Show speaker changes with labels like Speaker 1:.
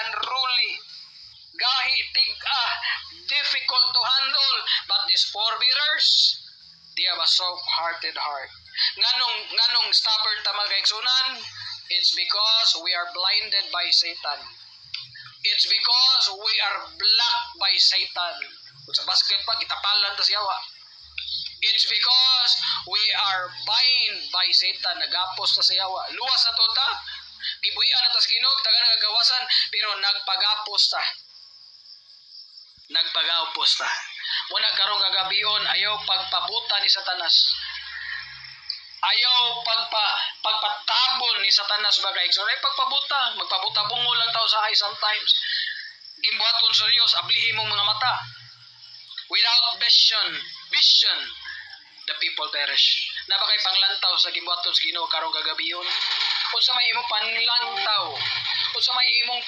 Speaker 1: unruly, gahi, tig-ah, difficult to handle. But these forebearers, they have a soft-hearted heart. Nganong stubborn ta mga kaigsunan? It's because we are blinded by Satan. It's because we are blocked by Satan. Kung sa basket pa, gitapalan ta siyawa. It's because we are bind by Satan. Nagapos ta siyawa. Luwas na to ta. Gibuhian na ta sa Ginoo, taga nagagawasan, pero nagpagapos ta. Nagpagapos ta. Muna karong kagabion, ayaw pagpabuta ni Satanas. Ayaw pagpatabon ni Satanas bagay. So, ay pagpabuta. Magpabuta bungo lang tao sa hay sometimes. Gimbuhaton sa Diyos, ablihin mong mga mata. Without vision, the people perish. Nabakay panglantaw sa gimbuhaton sa Ginoo karong kagabion. O sa may imong panlantaw. O sa may imong